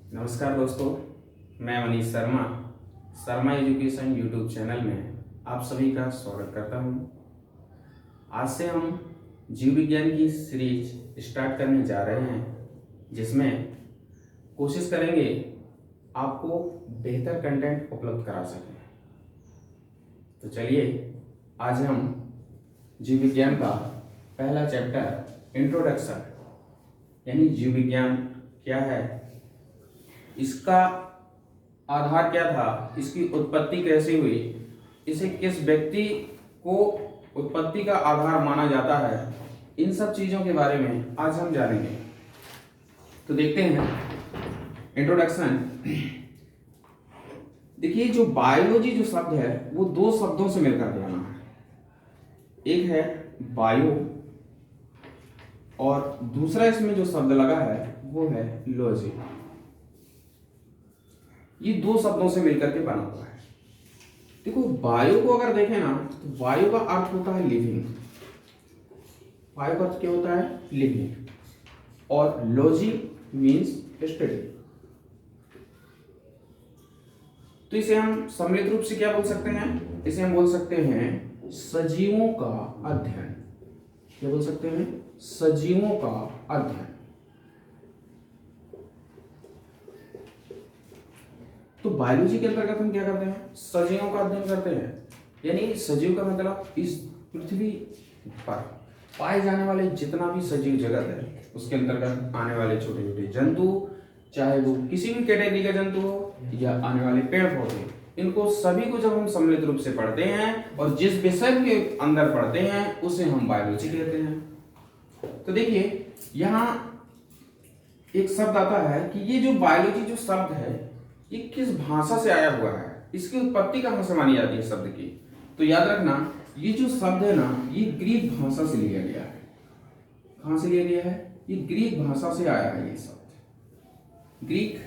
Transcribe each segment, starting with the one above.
नमस्कार दोस्तों, मैं Manish Sharma Sharma education YouTube channel में आप सभी का स्वागत करता हूं। आज से हम जीव विज्ञान की सीरीज स्टार्ट करने जा रहे हैं, जिसमें कोशिश करेंगे आपको बेहतर कंटेंट उपलब्ध करा सकें। तो चलिए आज हम जीव विज्ञान का पहला चैप्टर इंट्रोडक्शन यानी जीव विज्ञान क्या है, इसका आधार क्या था, इसकी उत्पत्ति कैसे हुई, इसे किस व्यक्ति को उत्पत्ति का आधार माना जाता है, इन सब चीजों के बारे में आज हम जानेंगे। तो देखते हैं इंट्रोडक्शन। देखिए, जो बायोलॉजी जो शब्द है वो दो शब्दों से मिलकर बना है। एक है बायो और दूसरा इसमें जो शब्द लगा है वो है लॉजी। ये दो शब्दों से मिलकर के बना हुआ है। देखो, बायो को अगर देखें ना तो बायो का अर्थ होता है लिविंग। बायो का अर्थ क्या होता है? लिविंग। और लॉजी मीन्स स्टडी। तो इसे हम सम्मिलित रूप से क्या बोल सकते हैं? इसे हम बोल सकते हैं सजीवों का अध्ययन। क्या बोल सकते हैं? सजीवों का अध्ययन। तो बायोलॉजी के अंतर्गत हम क्या करते हैं? सजीवों का अध्ययन करते हैं। यानी सजीव का मतलब इस पृथ्वी पर पाए जाने वाले जितना भी सजीव जगत है उसके अंतर्गत आने वाले छोटे छोटे जंतु, चाहे वो किसी भी कैटेगरी का जंतु हो या आने वाले पेड़ पौधे, इनको सभी को जब हम सम्मिलित रूप से पढ़ते हैं और जिस विषय के अंदर पढ़ते हैं उसे हम बायोलॉजी कहते हैं। तो देखिए, यहाँ एक शब्द आता है कि ये जो बायोलॉजी जो शब्द है ये किस भाषा से आया हुआ है, इसकी उत्पत्ति कहां से मानी जाती है शब्द की। तो याद रखना, ये जो शब्द है ना ये ग्रीक भाषा से लिया गया है। कहां से लिया गया है? ये ग्रीक भाषा से आया है। ये शब्द ग्रीक,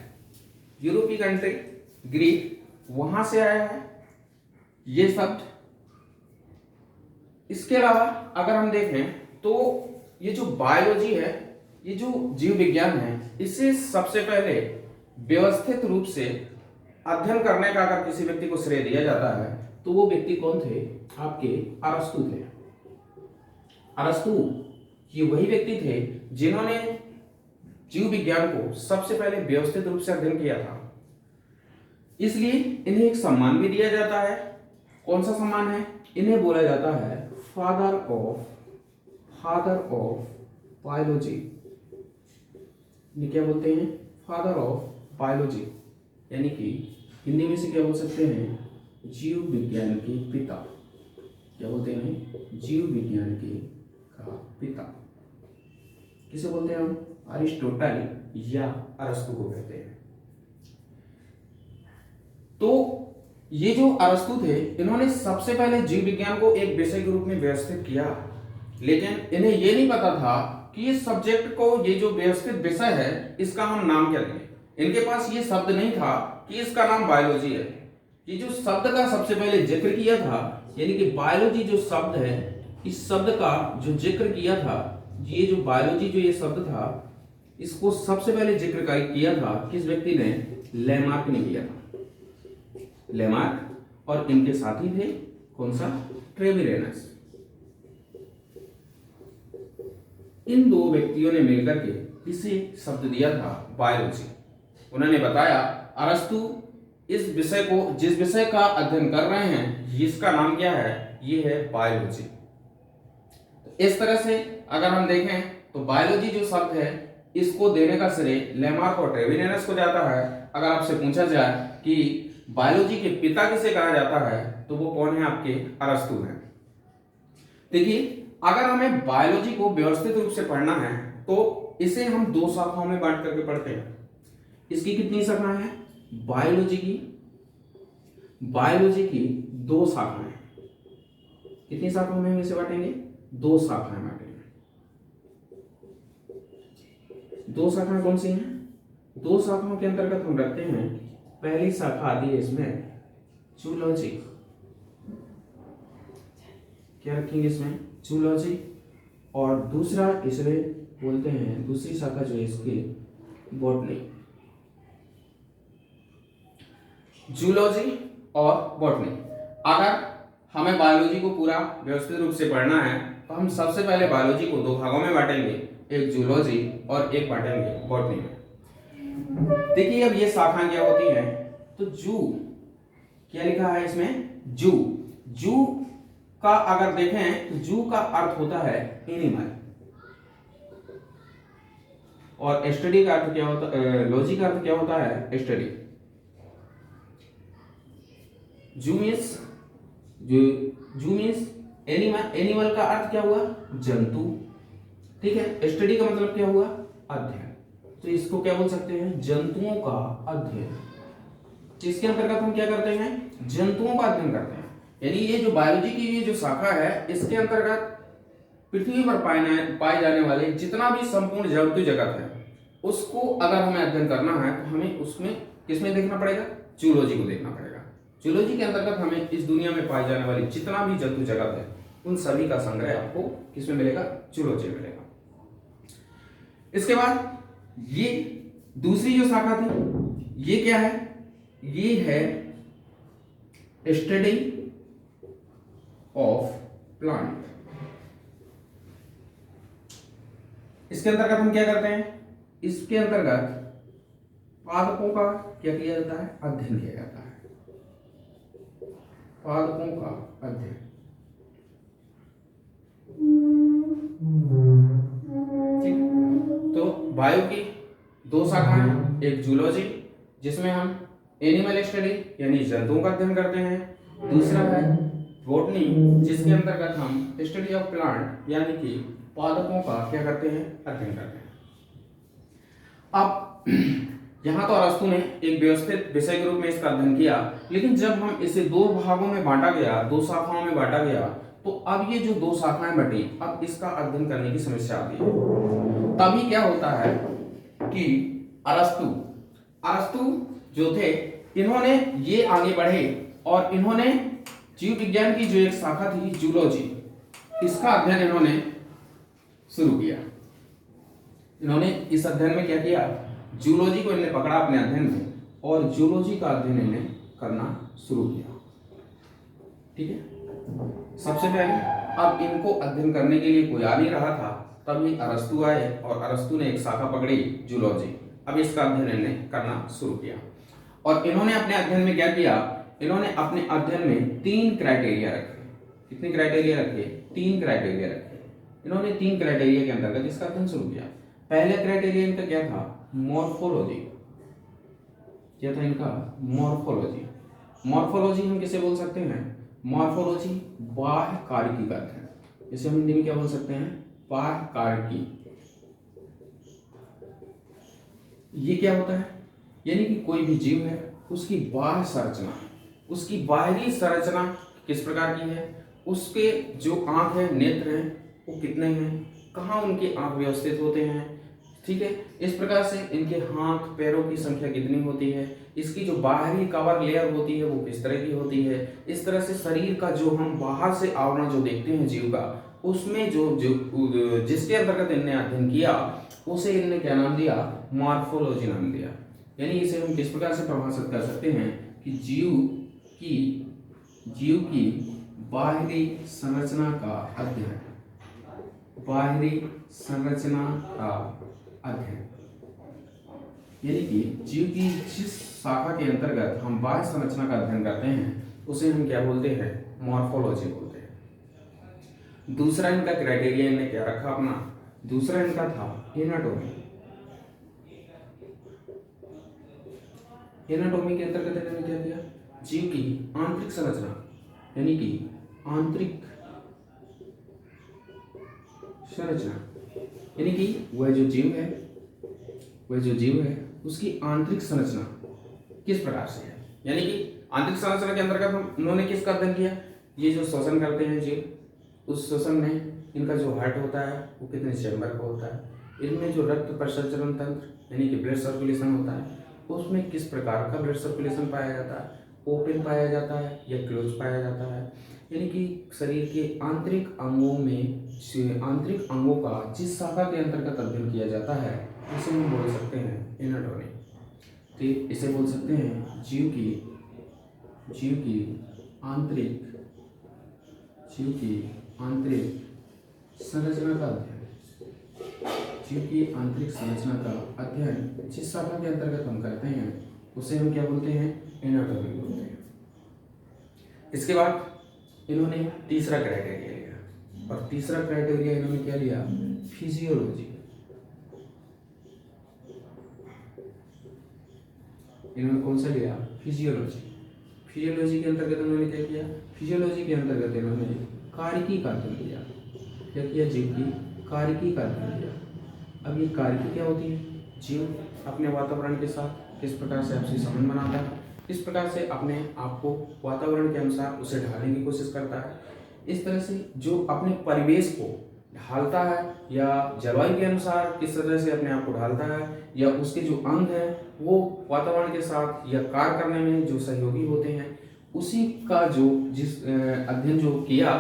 यूरोपीय कंट्री ग्रीक, वहां से आया है ये शब्द। इसके अलावा अगर हम देखें तो ये जो बायोलॉजी है, ये जो जीव विज्ञान है, इसे सबसे पहले व्यवस्थित रूप से अध्ययन करने का अगर किसी व्यक्ति को श्रेय दिया जाता है तो वो व्यक्ति कौन थे? आपके अरस्तु थे। अरस्तु ये वही व्यक्ति थे जिन्होंने जीव विज्ञान को सबसे पहले व्यवस्थित रूप से अध्ययन किया था। इसलिए इन्हें एक सम्मान भी दिया जाता है। कौन सा सम्मान है? इन्हें बोला जाता है फादर ऑफ बायोलॉजी। इन्हें क्या बोलते हैं? Father of biology. यानी कि हिंदी में से क्या बोल सकते हैं? जीव विज्ञान के पिता। क्या बोलते हैं? जीव विज्ञान के का पिता। किसे बोलते हैं हम? अरिस्टोटल या अरस्तु को कहते हैं। तो ये जो अरस्तु थे, इन्होंने सबसे पहले जीव विज्ञान को एक विषय के रूप में व्यवस्थित किया, लेकिन इन्हें यह नहीं पता था कि इस सब्जेक्ट को, ये जो व्यवस्थित विषय है, इसका हम नाम क्या दें। इनके पास ये शब्द नहीं था कि इसका नाम बायोलॉजी है। ये जो शब्द का सबसे पहले जिक्र किया था, यानी कि बायोलॉजी जो शब्द है, इस शब्द का जो जिक्र किया था, ये जो बायोलॉजी जो ये शब्द था, इसको सबसे पहले जिक्र किया था किस व्यक्ति ने? लेमार्क ने किया था। लेमार्क और इनके साथी थे कौन सा? ट्रेविरेनस। इन दो व्यक्तियों ने मिलकर के इसे शब्द दिया था बायोलॉजी। उन्होंने बताया अरस्तु इस विषय को, जिस विषय का अध्ययन कर रहे हैं, इसका नाम क्या है? ये है बायोलॉजी। तो इस तरह से अगर हम देखें तो बायोलॉजी जो शब्द है इसको देने का श्रेय लेमार्क और ट्रेविरेनस को जाता है। अगर आपसे पूछा जाए कि बायोलॉजी के पिता किसे कहा जाता है तो वो कौन है? आपके अरस्तु हैं। देखिए, अगर हमें बायोलॉजी को व्यवस्थित रूप से पढ़ना है तो इसे हम दो शाखाओं में बांट करके पढ़ते हैं। इसकी कितनी शाखाएं हैं? बायोलॉजी की दो शाखाएं। कितनी शाखाओं में हम इसे बांटेंगे? दो शाखाएं बांटेंगे। दो शाखाएं कौन सी हैं? दो शाखाओं के अंतर्गत हम रखते हैं, पहली शाखा आती है इसमें जूलॉजी। क्या रखेंगे इसमें? जूलॉजी। और दूसरा इसमें बोलते हैं, दूसरी शाखा जो है इसकी बॉटनी। जूलॉजी और बॉटनी। अगर हमें बायोलॉजी को पूरा व्यवस्थित रूप से पढ़ना है तो हम सबसे पहले बायोलॉजी को दो भागों में बांटेंगे, एक जूलॉजी और एक बांटेंगे बॉटनी में। देखिए अब ये शाखाएं क्या होती हैं, तो जू क्या लिखा है इसमें, जू। जू का अगर देखें तो जू का अर्थ होता है एनिमल, और स्टडी का अर्थ क्या होता है, लॉजी का अर्थ क्या होता है, स्टडी। जू मीन्स एनिमल, एनिमल का अर्थ क्या हुआ, जंतु, ठीक है। स्टडी का मतलब क्या हुआ, अध्ययन, तो इसको क्या बोल सकते हैं, जंतुओं का अध्ययन। इसके अंतर्गत हम क्या करते हैं, जंतुओं का अध्ययन करते हैं। यानी ये जो बायोलॉजी की ये जो शाखा है, इसके अंतर्गत पृथ्वी पर पाए जाने वाले जितना भी संपूर्ण जंतु जगत है उसको अगर हमें अध्ययन करना है तो हमें उसमें किसमें देखना पड़ेगा, जूलॉजी को देखना पड़ेगा। जूलॉजी के अंतर्गत हमें इस दुनिया में पाए जाने वाली जितना भी जंतु जगत है उन सभी का संग्रह आपको किसमें मिलेगा, जूलॉजी में मिलेगा। इसके बाद ये दूसरी जो शाखा थी ये क्या है, ये है स्टडी ऑफ प्लांट। इसके अंतर्गत हम क्या करते हैं, इसके अंतर्गत पादपों का क्या किया जाता है, अध्ययन किया जाता है, पादपों का अध्ययन। ठीक, तो बायो की दो शाखाएं, एक जूलॉजी जिसमें हम एनिमल स्टडी यानी जंतुओं का अध्ययन करते हैं, दूसरा है बॉटनी जिसके अंतर्गत हम स्टडी ऑफ प्लांट यानी कि पादपों का क्या करते हैं, अध्ययन करते हैं। अब यहाँ तो अरस्तु ने एक व्यवस्थित विषय के रूप में इसका अध्ययन किया, लेकिन जब हम इसे दो भागों में बांटा गया, दो शाखाओं में बांटा गया, तो अब ये जो दो शाखाएं बटी, अब इसका अध्ययन करने की समस्या आती है। तभी क्या होता है कि अरस्तु जो थे इन्होंने ये आगे बढ़े और इन्होंने जीव विज्ञान की जो एक शाखा थी जूलॉजी, इसका अध्ययन इन्होंने शुरू किया। इन्होंने इस अध्ययन में क्या किया, जूलॉजी को इन्होंने पकड़ा अपने अध्ययन में और जूलॉजी का अध्ययन इन्होंने करना शुरू किया। ठीक है, सबसे पहले अब इनको अध्ययन करने के लिए कोई आ नहीं रहा था, तभी अरस्तु आए और अरस्तु ने एक शाखा पकड़ी जूलॉजी। अब इसका अध्ययन इन्होंने करना शुरू किया और इन्होंने अपने अध्ययन में क्या किया, इन्होंने अपने अध्ययन में 3 क्राइटेरिया रखे। कितने क्राइटेरिया रखे, 3 क्राइटेरिया रखे। इन्होंने 3 क्राइटेरिया के अंतर्गत इसका अध्ययन शुरू किया। पहला क्राइटेरिया इनका क्या था, मॉर्फोलॉजी। क्या था इनका, मॉर्फोलॉजी। मॉर्फोलॉजी हम किसे बोल सकते हैं, मॉर्फोलॉजी बाह्य कार्य का अध्ययन, इसे हम हिंदी में क्या बोल सकते हैं, बाह्य कार्य। ये क्या होता है, यानी कि कोई भी जीव है उसकी बाह्य संरचना, उसकी बाहरी संरचना किस प्रकार की है, उसके जो आंख है, नेत्र हैं, वो कितने हैं, कहाँ उनके आंख व्यवस्थित होते हैं, ठीक है। इस प्रकार से इनके हाथ पैरों की संख्या कितनी होती है, इसकी जो बाहरी कवर लेयर होती है वो किस तरह की होती है। इस तरह से शरीर का जो हम बाहर से आवरण जो देखते हैं जीव का, उसमें जो जिसके अंतर्गत इनने अध्ययन किया उसे इनने क्या नाम दिया, मॉर्फोलॉजी नाम दिया। यानी इसे हम किस प्रकार से परिभाषित कर सकते हैं कि जीव की बाहरी संरचना का अध्ययन, बाहरी संरचना का अध्ययन। यानी कि जीव की जिस शाखा के अंतर्गत हम बाह्य संरचना का अध्ययन करते हैं उसे हम क्या बोलते हैं, मॉर्फोलॉजी बोलते हैं। दूसरा इनका क्राइटेरिया इन्होंने क्या रखा अपना, दूसरा इनका था एनाटॉमी। एनाटॉमी के अंतर्गत इन्होंने क्या किया, जीव की आंतरिक संरचना यानी कि आंतरिक संरचना, यानी कि वह जो जीव है उसकी आंतरिक संरचना किस प्रकार से है। यानी कि आंतरिक संरचना के अंतर्गत उन्होंने किसका अध्ययन किया, ये जो श्वसन करते हैं जीव, उस श्वसन में इनका जो हार्ट होता है वो कितने चैम्बर का होता है, इनमें जो रक्त प्रसंचरण तंत्र यानी कि ब्लड सर्कुलेशन होता है उसमें किस प्रकार का ब्लड सर्कुलेशन पाया जाता है, ओपन पाया जाता है या क्लोज पाया जाता है। यानी कि शरीर के आंतरिक अंगों का जिस शाखा के अंतर्गत अध्ययन किया जाता है इसे हम बोल सकते हैं एनाटॉमी। तो इसे बोल सकते हैं जीव की जीव की आंतरिक संरचना का अध्ययन, जीव की आंतरिक संरचना का अध्ययन जिस शाखा के अंतर्गत हम करते हैं उसे हम क्या बोलते हैं, एनाटॉमी बोलते हैं। इसके बाद इन्होंने तीसरा क्राइटेरिया लिया, और तीसरा क्राइटेरिया इन्होंने क्या लिया, फिजियोलॉजी। इन्होंने कौन सा लिया, फिजियोलॉजी। फिजियोलॉजी के अंतर्गत इन्होंने क्या किया, फिजियोलॉजी के अंतर्गत इन्होंने कार्यकी का अध्ययन किया। क्या किया, जीव की कार्यकी का अध्ययन किया। अब ये कार्यकी क्या होती है, जीव अपने वातावरण के साथ किस प्रकार से आपसी संबंध बनाता है, किस प्रकार से अपने आप को वातावरण के अनुसार उसे ढालने की कोशिश करता है। इस तरह से जो अपने परिवेश को ढालता है या जलवायु के अनुसार किस तरह से अपने आप को ढालता है, या उसके जो अंग हैं वो वातावरण के साथ या कार्य करने में जो सहयोगी होते हैं, उसी का जो जिस अध्ययन जो किया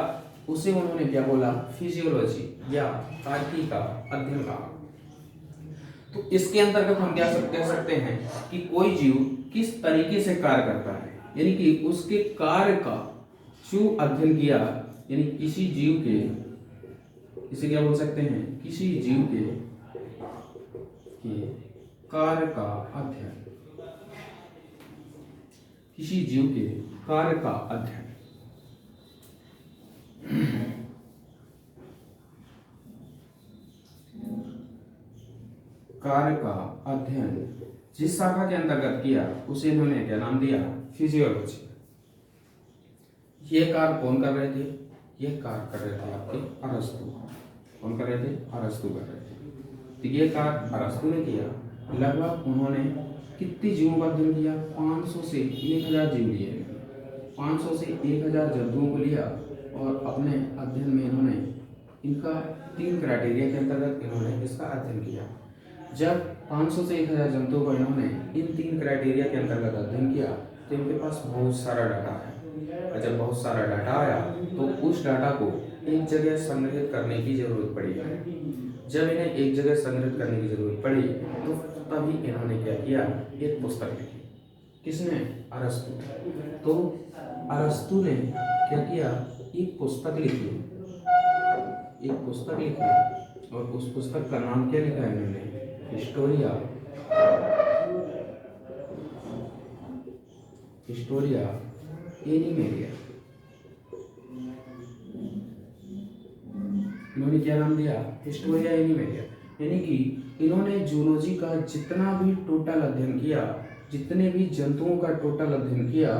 उसे उन्होंने क्या बोला, फिजियोलॉजी या कार्यकी का अध्ययन कहा। तो इसके अंतर्गत हम क्या कह सकते हैं कि कोई जीव किस तरीके से कार्य करता है, यानी कि उसके कार्य का जो अध्ययन किया, यानी किसी जीव के, इसे क्या बोल सकते हैं, किसी जीव के कार्य का अध्ययन, किसी जीव के कार्य का अध्ययन। कार्य का अध्ययन जिस शाखा के अंतर्गत किया उसे इन्होंने क्या नाम दिया, फिजियोलॉजी। ये कार्य कौन कर रहे थे, ये कार्य कर रहे थे आपके अरस्तु। कौन कर रहे थे, अरस्तु कर रहे थे। तो ये कार्य अरस्तु ने किया। लगभग उन्होंने कितने जीवों का अध्ययन किया, 500 से 1000 जीव लिए। 500 से 1000 जंतुओं को लिया और अपने अध्ययन में इन्होंने इनका 3 क्राइटेरिया के अंतर्गत इन्होंने इसका अध्ययन किया। जब 500 से 1000 जंतुओं को इन्होंने इन 3 क्राइटेरिया के अंतर्गत अध्ययन किया तो इनके पास बहुत सारा डाटा है, और जब बहुत सारा डाटा आया तो उस डाटा को एक जगह संग्रहित करने की जरूरत पड़ी है। जब इन्हें एक जगह संग्रहित करने की जरूरत पड़ी तो तभी इन्होंने क्या किया, एक पुस्तक लिखी। किसने, अरस्तु। तो अरस्तु ने क्या किया, एक पुस्तक लिखी, और उस पुस्तक का नाम क्या लिखा है इन्होंने, हिस्टोरिया एनिमेलिया। इन्होंने क्या नाम दिया, हिस्टोरिया एनिमेलिया। यानी कि इन्होंने जूलॉजी का जितना भी टोटल अध्ययन किया, जितने भी जंतुओं का टोटल अध्ययन किया,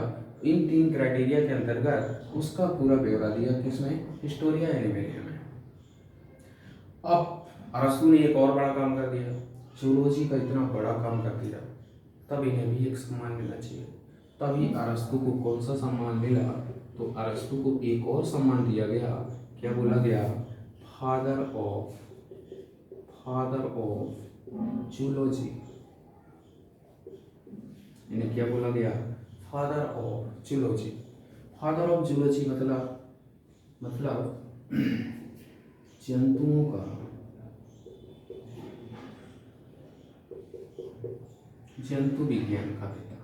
इन 3 क्राइटेरिया के अंतर्गत उसका पूरा ब्यौरा दिया किसमें, हिस्टोरिया एनिमेलिया में। अब अरस्तु ने एक और बड़ा काम कर दिया, जूलॉजी का इतना बड़ा काम कर दिया, तब इन्हें भी एक सम्मान मिलना चाहिए। तभी अरस्तु को कौन सा सम्मान मिला, तो अरस्तु को एक और सम्मान दिया गया। क्या बोला गया, फादर ऑफ जूलॉजी। इन्हें क्या बोला गया, father of zoology. Father of zoology मतलब जंतुओं का, जंतु विज्ञान का पिता।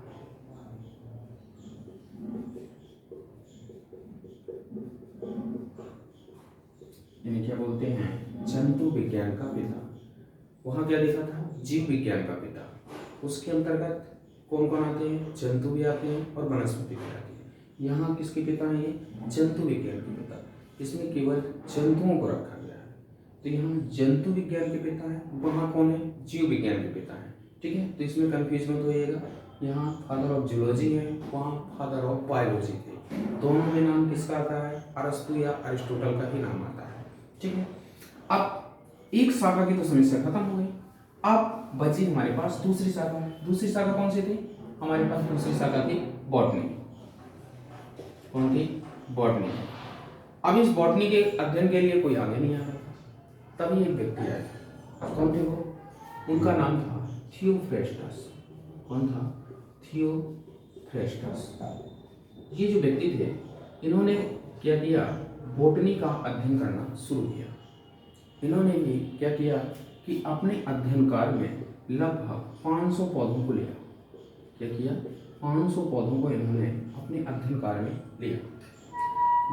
इन्हें क्या बोलते हैं, जंतु विज्ञान का पिता। वहां क्या लिखा था, जीव विज्ञान का पिता। उसके अंतर्गत कौन कौन आते हैं, जंतु भी आते हैं और वनस्पति भी आती है। यहाँ किसके पिता हैं, ये जंतु विज्ञान के पिता। इसमें केवल जंतुओं को रखा गया है, तो यहाँ जंतु विज्ञान के पिता है, वहाँ कौन है, जीव विज्ञान के पिता है। ठीक है, तो इसमें कंफ्यूज मत होइएगा। यहाँ फादर ऑफ जूलॉजी है, वहाँ फादर ऑफ बायोलॉजी थे। दोनों में नाम किसका आता है, अरस्तु या अरिस्टोटल का ही नाम आता है। ठीक है, अब एक शाखा की तो समस्या खत्म हो गई। अब बची हमारे पास दूसरी शाखा। दूसरी शाखा कौन सी थी, हमारे पास दूसरी शाखा थी बॉटनी। कौन थी, बॉटनी। अब इस बॉटनी के अध्ययन के लिए कोई आगे नहीं आ रहा था। तभी एक व्यक्ति आए, कौन थे वो, उनका नाम था थियोफ्रेस्टस। कौन था, थियोफ्रेस्टस। ये जो व्यक्ति थे, इन्होंने क्या किया, बॉटनी का अध्ययन करना शुरू किया। इन्होंने भी क्या किया कि अपने अध्ययन कार्य में लगभग 500 पौधों को लिया। क्या किया, 500 पौधों को इन्होंने अपने अध्ययन कार्य में लिया।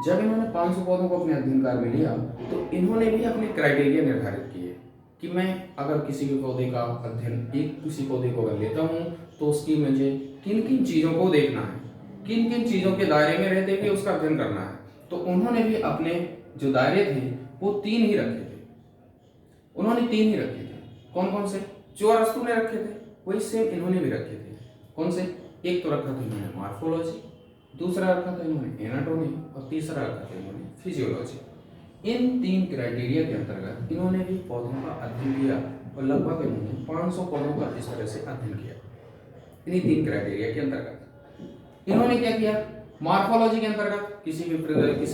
जब इन्होंने 500 पौधों को अपने अध्ययन कार्य में लिया तो इन्होंने भी अपने क्राइटेरिया निर्धारित किए कि मैं अगर किसी भी पौधे का अध्ययन, एक किसी पौधे को अगर लेता हूँ तो उसकी मुझे किन किन चीज़ों को देखना है, किन किन चीज़ों के दायरे में रहते हुए उसका अध्ययन करना है। तो उन्होंने भी अपने जो दायरे थे वो 3 ही रखे थे। उन्होंने 3 ही रखे थे। कौन कौन से? जो अरस्तु ने रखे थे वही सेम इन्होंने भी रखे थे। कौन से? एक तो रखा था इन्होंने मॉर्फोलॉजी, दूसरा रखा था इन्होंने एनाटॉमी और तीसरा रखा था इन्होंने फिजियोलॉजी। इन 3 क्राइटेरिया के अंतर्गत इन्होंने भी पौधों का अध्ययन किया और लगभग इन्होंने 500 पौधों का इस तरह से अध्ययन किया। इन्हीं 3 क्राइटेरिया के अंतर्गत इन्होंने क्या किया? मॉर्फोलॉजी के अंतर्गत किसी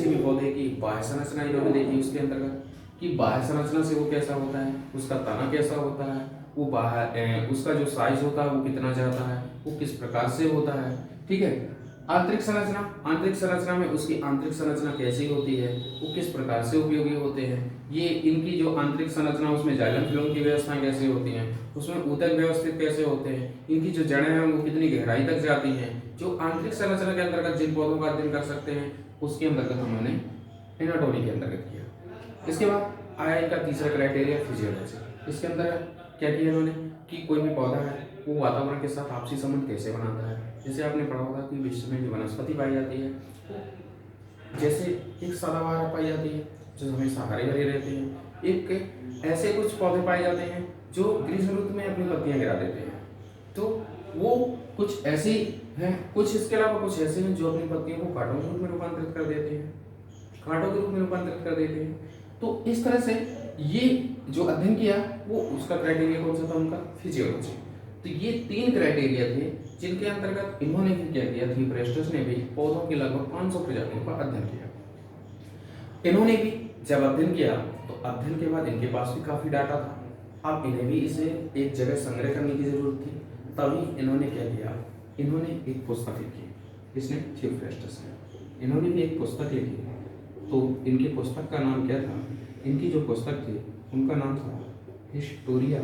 भी पौधे की बाह्य संरचना इन्होंने देखी। उसके अंतर्गत कि बाह्य संरचना से वो कैसा होता है, उसका तना कैसा होता है, वो बाहर उसका जो साइज होता है वो कितना जाता है, वो किस प्रकार से होता है। ठीक है। आंतरिक संरचना में उसकी आंतरिक संरचना कैसी होती है, वो किस प्रकार से उपयोगी होते हैं। ये इनकी जो आंतरिक संरचना उसमें जाइलम फिल्म की व्यवस्थाएं कैसी होती हैं, उसमें ऊतक व्यवस्थित कैसे होते हैं, इनकी जो जड़ें हैं वो कितनी गहराई तक जाती हैं। जो आंतरिक संरचना के अंतर्गत जिन पौधों का अध्ययन कर सकते हैं उसके अंतर्गत उन्होंने एनाटॉमी के अंतर्गत किया। इसके बाद आया इनका तीसरा क्राइटेरिया फिजियोलॉजी। इसके अंदर क्या किया इन्होंने कि कोई भी पौधा है वो वातावरण के साथ आपसी संबंध कैसे बनाता है। जैसे आपने पढ़ा होगा कि विश्व में जो वनस्पति पाई जाती है जैसे एक सदाबहार पाई जाती है जो हमेशा हरे भरे रहते हैं, एक ऐसे कुछ पौधे पाए जाते हैं जो ग्रीष्म ऋतु में अपनी पत्तियां गिरा देते हैं। तो वो कुछ ऐसे हैं, कुछ इसके अलावा कुछ ऐसे हैं जो अपनी पत्तियों को कांटों के रूप में रूपांतरित कर देते हैं, कांटों के रूप में रूपांतरित कर देते हैं। तो इस तरह से ये जो अध्ययन किया वो उसका क्राइटेरिया कौन सा था? उनका फिजियोलॉजी। तो ये 3 क्राइटेरिया थे जिनके अंतर्गत इन्होंने भी क्या किया, थियोफ्रेस्टस ने भी पौधों की लगभग 500 प्रजातियों का अध्ययन किया। इन्होंने भी जब अध्ययन किया तो अध्ययन के बाद इनके पास भी काफी डाटा था। अब इन्हें भी इसे एक जगह संग्रह करने की जरूरत थी। तभी इन्होंने क्या किया, इन्होंने एक पुस्तक लिखी। किसने? थियोफ्रेस्टस ने। इन्होंने भी एक पुस्तक लिखी। तो इनकी पुस्तक का नाम क्या था? इनकी जो पुस्तक थी उनका नाम था हिस्टोरिया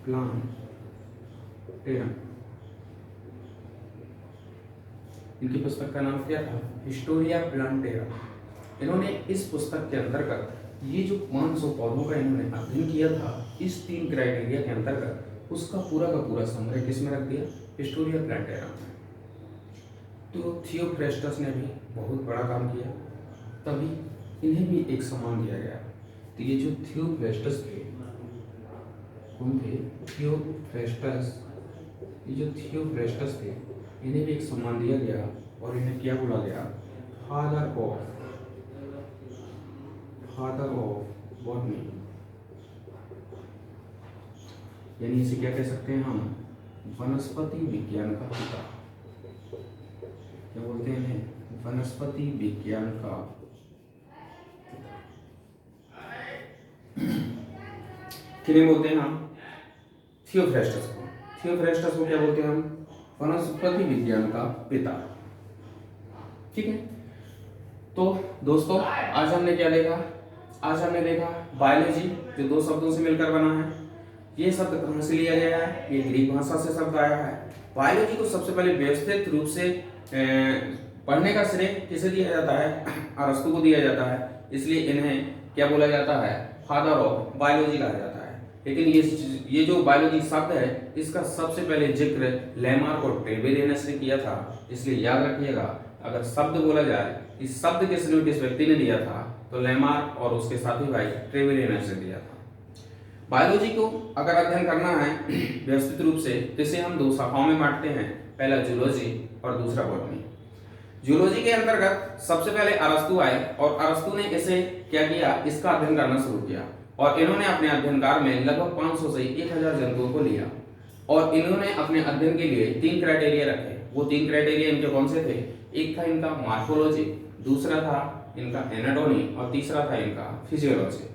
प्लांटेरम। इनकी पुस्तक का नाम क्या था? Historia plantarum. इन्होंने इस पुस्तक के अंतर्गत ये जो 500 पौधों का इन्होंने अध्ययन किया था इस 3 क्राइटेरिया के अंतर्गत उसका पूरा का पूरा संग्रह किस में रख दिया? हिस्टोरिया प्लांटेरम में। तो थियोफ्रेस्टस ने भी बहुत बड़ा काम किया, तभी इन्हें भी एक सम्मान दिया गया। तो ये जो थियोफ्रेस्टस थे, कौन थे? थियोफ्रेस्टस। ये जो थियोफ्रेस्टस थे इन्हें भी एक सम्मान दिया गया और इन्हें क्या बोला गया? Father of botany. यानी इसे क्या कह सकते हैं हम? वनस्पति विज्ञान का पिता। क्या बोलते हैं इन्हें? वनस्पति विज्ञान का। किन्हें बोलते हैं हम? थियोफ्रेस्टस को। थियोफ्रेस्टस को क्या बोलते हैं हम? वनस्पति विज्ञान का पिता। ठीक है। तो दोस्तों आज हमने क्या देखा? आज हमने देखा बायोलॉजी जो 2 शब्दों से मिलकर बना है। ये शब्द कहाँ से लिया गया है? ये ग्रीक भाषा से शब्द आया है। बायोलॉजी को सबसे पहले व्यवस्थित रूप से पढ़ने का श्रेय किसे दिया जाता है? अरस्तु को दिया जाता है। इसलिए इन्हें क्या बोला जाता है? फादर ऑफ बायोलॉजी कहा जाता है। लेकिन ये जो बायोलॉजी शब्द है इसका सबसे पहले जिक्र लेमार्क और ट्रेवेलियस ने किया था। इसलिए याद रखिएगा अगर शब्द बोला जाए कि शब्द किस व्यक्ति ने दिया था तो लेमार्क और उसके साथी भाई ट्रेवेलियस ने दिया था। बायोलॉजी को अगर अध्ययन करना है व्यवस्थित रूप से तो इसे हम 2 शाखाओं में बांटते हैं, पहला जूलॉजी और दूसरा बॉटनी। जूलॉजी के अंतर्गत सबसे पहले अरस्तु आए और अरस्तु ने इसे क्या किया? इसका अध्ययन करना शुरू किया और इन्होंने अपने अध्ययन कार्य में लगभग 500 से 1000 जंतुओं को लिया और इन्होंने अपने अध्ययन के लिए 3 क्राइटेरिया रखे। वो 3 क्राइटेरिया इनके कौन से थे? एक था इनका मॉर्फोलॉजी, दूसरा था इनका एनाटॉमी और तीसरा था इनका फिजियोलॉजी।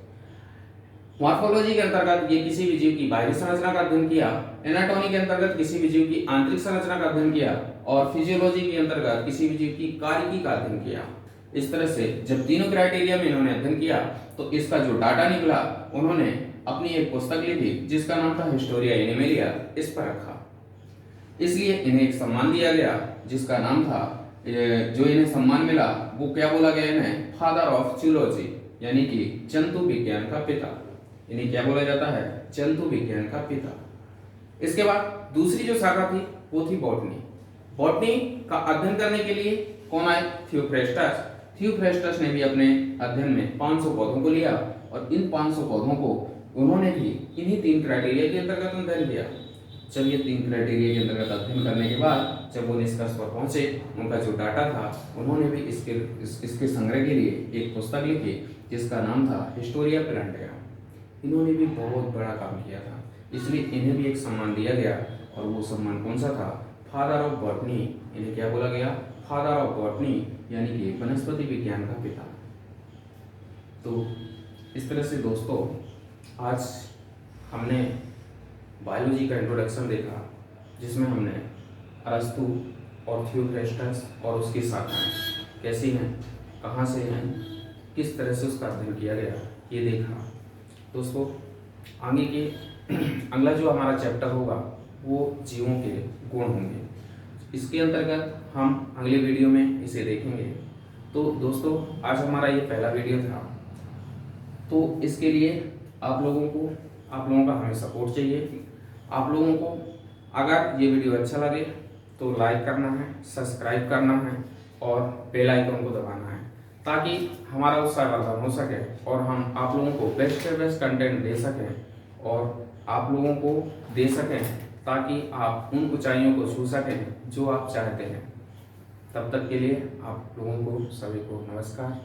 मॉर्फोलॉजी के अंतर्गत ये किसी भी जीव की बाहरी संरचना का अध्ययन किया, एनाटॉमी के अंतर्गत किसी भी जीव की आंतरिक संरचना का अध्ययन किया और फिजियोलॉजी के अंतर्गत किसी भी जीव की कार्यकी का अध्ययन किया। इस तरह से जब तीनों क्राइटेरिया में इन्होंने अध्ययन किया तो इसका जो डाटा निकला उन्होंने अपनी एक पुस्तक लिखी जिसका नाम था हिस्टोरिया एनिमेलिया, इस पर रखा। इसलिए इन्हें एक सम्मान दिया गया जिसका नाम था, जो इन्हें सम्मान मिला वो क्या बोला गया इन्हें, फादर ऑफ जूलॉजी, यानी कि जंतु विज्ञान का पिता। इन्हें क्या बोला जाता है, जंतु विज्ञान का पिता। इसके बाद दूसरी जो शाखा थी वो थी बॉटनी। बॉटनी का अध्ययन करने के लिए कौन आए, थियोफ्रेस्टस। थियोफ्रेस्टस ने भी अपने अध्ययन में 500 पौधों को लिया और इन 500 पौधों को उन्होंने भी इन्हीं 3 क्राइटेरिया के अंतर्गत अध्ययन किया। जब ये 3 क्राइटेरिया के अंतर्गत अध्ययन करने के बाद जब वो निष्कर्ष पर पहुंचे, उनका जो डाटा था, उन्होंने भी इसके संग्रह के लिए एक पुस्तक लिखी जिसका नाम था हिस्टोरिया प्लांटिया। इन्होंने भी बहुत बड़ा काम किया था, इसलिए इन्हें भी एक सम्मान दिया गया और वो सम्मान कौन सा था, फादर ऑफ बॉटनी। इन्हें क्या बोला गया, फादर ऑफ बॉटनी, यानी कि वनस्पति विज्ञान का पिता। तो इस तरह से दोस्तों आज हमने बायोलॉजी का इंट्रोडक्शन देखा, जिसमें हमने अरस्तु और थियोफ्रेस्टस और उसकी शाखाएं कैसी हैं, कहाँ से हैं, किस तरह से उसका अध्ययन किया गया, ये देखा। दोस्तों आगे के अगला जो हमारा चैप्टर होगा वो जीवों के गुण होंगे। इसके अंतर्गत हम अगले वीडियो में इसे देखेंगे। तो दोस्तों आज हमारा ये पहला वीडियो था, तो इसके लिए आप लोगों का हमें सपोर्ट चाहिए। आप लोगों को अगर ये वीडियो अच्छा लगे तो लाइक करना है, सब्सक्राइब करना है और बेल आइकन को दबाना है, ताकि हमारा उत्साह वर्धन हो सके और हम आप लोगों को बेस्ट से बेस्ट कंटेंट दे सकें और आप लोगों को दे सकें, ताकि आप उन ऊंचाइयों को छू सकें जो आप चाहते हैं। तब तक के लिए आप लोगों को सभी को नमस्कार।